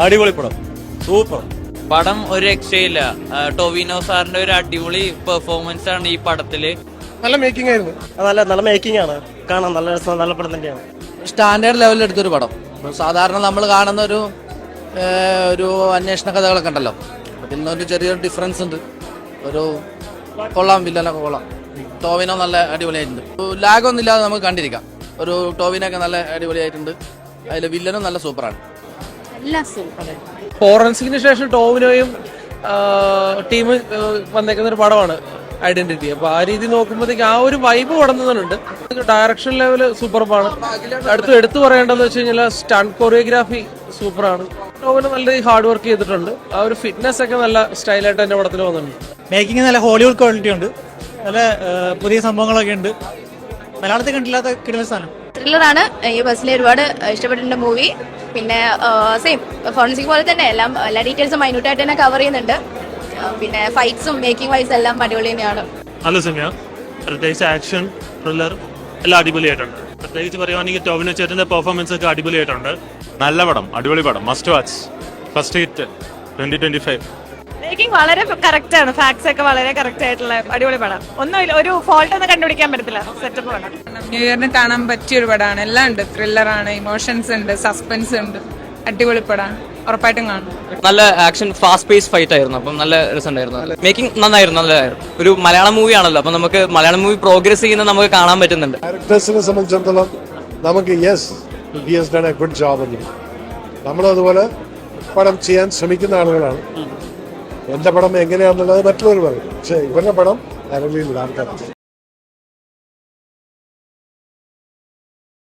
അടിപൊളി പടം, സൂപ്പർ പടം. ഒരു രക്ഷയില്ല. ടൊവിനോ സാറിന്റെ ഒരു അടിപൊളി പെർഫോമൻസ് ആണ് ഈ പടത്തില്. നല്ല മേക്കിംഗ് ആയിരുന്നു. നല്ല മേക്കിംഗ് ആണ്, കാണാൻ നല്ല രസം, നല്ല പടം തന്നെയാണ്. സ്റ്റാൻഡേർഡ് ലെവലിൽ എടുത്തൊരു പടം. സാധാരണ നമ്മൾ കാണുന്ന ഒരു അന്വേഷണ കഥകളൊക്കെ ഉണ്ടല്ലോ, അതിൽ നിന്നൊരു ചെറിയൊരു ഡിഫറൻസ് ഉണ്ട്. ഒരു കൊള്ളാം, വില്ലനൊക്കെ കൊള്ളാം. ടോവിനോ നല്ല അടിപൊളിയായിട്ടുണ്ട്. ലാഗൊന്നും ഇല്ലാതെ നമുക്ക് കണ്ടിരിക്കാം. ഒരു ടോവിനൊക്കെ നല്ല അടിപൊളിയായിട്ടുണ്ട്. അതിൽ വില്ലനും നല്ല സൂപ്പറാണ്. ഫോറൻസിക്കിന് ശേഷം ടോവിനോയും ടീം വന്നേക്കുന്ന ഒരു പടമാണ് ഐഡന്റിറ്റി. അപ്പൊ ആ രീതി നോക്കുമ്പോഴത്തേക്ക് ആ ഒരു വൈബ് പടന്നുന്നുണ്ട്. ഡയറക്ഷൻ ലെവല് സൂപ്പർബാണ്. എടുത്തു പറയേണ്ടതെന്ന് വെച്ച് കഴിഞ്ഞാൽ സ്റ്റണ്ട് കൊറിയോഗ്രാഫി സൂപ്പറാണ്. ടോവിനോ നല്ല ഹാർഡ് വർക്ക് ചെയ്തിട്ടുണ്ട്. ആ ഒരു ഫിറ്റ്നസ് ഒക്കെ നല്ല സ്റ്റൈലായിട്ട് എന്റെ പടത്തിൽ വന്നിട്ടുണ്ട്. മേക്കിംഗ് നല്ല ഹോളിവുഡ് ക്വാളിറ്റി ഉണ്ട്, നല്ല പുതിയ സംഭവങ്ങളൊക്കെ ഉണ്ട്. മലയാളത്തിൽ കണ്ടില്ലാത്ത കിടന്ന സാധനം. ത്രില്ലറാണ്. ഈ ബസ്സിലെ ഒരുപാട് ഇഷ്ടപ്പെട്ടിട്ടുണ്ട് മൂവി. പിന്നെ സെയിം ഫോറൻസിക് പോലെ തന്നെ എല്ലാ ഡീറ്റെയിൽസും മൈന്യൂട്ടായിട്ട് തന്നെ കവർ ചെയ്യുന്നുണ്ട്. പിന്നെ ഫൈറ്റ്സും മേക്കിംഗ് വൈസ് എല്ലാം അടിപൊളി തന്നെയാണ്. നല്ല സിനിമയാണ്. പ്രത്യേകിച്ച് ആക്ഷൻ, ത്രില്ലർ എല്ലാം അടിപൊളിയായിട്ടുണ്ട്. പ്രത്യേകിച്ച് പറയുവാണെങ്കിൽ ടോവിനോ ചേട്ടന്റെ പെർഫോമൻസ് ഒക്കെ അടിപൊളിയായിട്ടുണ്ട്. നല്ല പടം, അടിപൊളി പടം, must watch. First hit 2025. Making വളരെ കറക്റ്റ് ആണ്. ഫാക്ട്സ് ഒക്കെ വളരെ കറക്റ്റ് ആയിട്ടുള്ള അടിപൊളി പടം. ഒന്നുമില്ല, ഒരു ഫോൾട്ട് ഒന്നും കണ്ടുപിടിക്കാൻ പറ്റത്തില്ല. സെറ്റപ്പ് പടം. ന്യൂ ഇയറിന് കാണാൻ പറ്റിയൊരു പടമാണ്. എല്ലാം ഉണ്ട്. ത്രില്ലറാണ്, ഇമോഷൻസ് ഉണ്ട്, സസ്പെൻസ് ഉണ്ട്. അടിപൊളി പടമാണ്, ഉറപ്പായിട്ടും കാണും. നല്ല ആക്ഷൻ, ഫാസ്റ്റ് പേസ് ഫൈറ്റ് ആയിരുന്നു. അപ്പം നല്ല രസമുണ്ടായിരുന്നു. മേക്കിംഗ് നന്നായിരുന്നു, നല്ലതായിരുന്നു. ഒരു മലയാളം മൂവി ആണല്ലോ, അപ്പൊ നമുക്ക് മലയാളം മൂവി പ്രോഗ്രസ് ചെയ്യുന്നത് നമുക്ക് കാണാൻ പറ്റുന്നുണ്ട്. ഡയറക്ടേഴ്സിനെ സംബന്ധിച്ചിടത്തോളം നമുക്ക് ഗുഡ് ജോബ് എന്ന് നമ്മളതുപോലെ പടം ചെയ്യാൻ ശ്രമിക്കുന്ന ആളുകളാണ്. എന്റെ പടം എങ്ങനെയാണെന്നുള്ളത് മറ്റുള്ളവർ പറയും. പക്ഷെ ഇവരുടെ പടം ആൾക്കാർ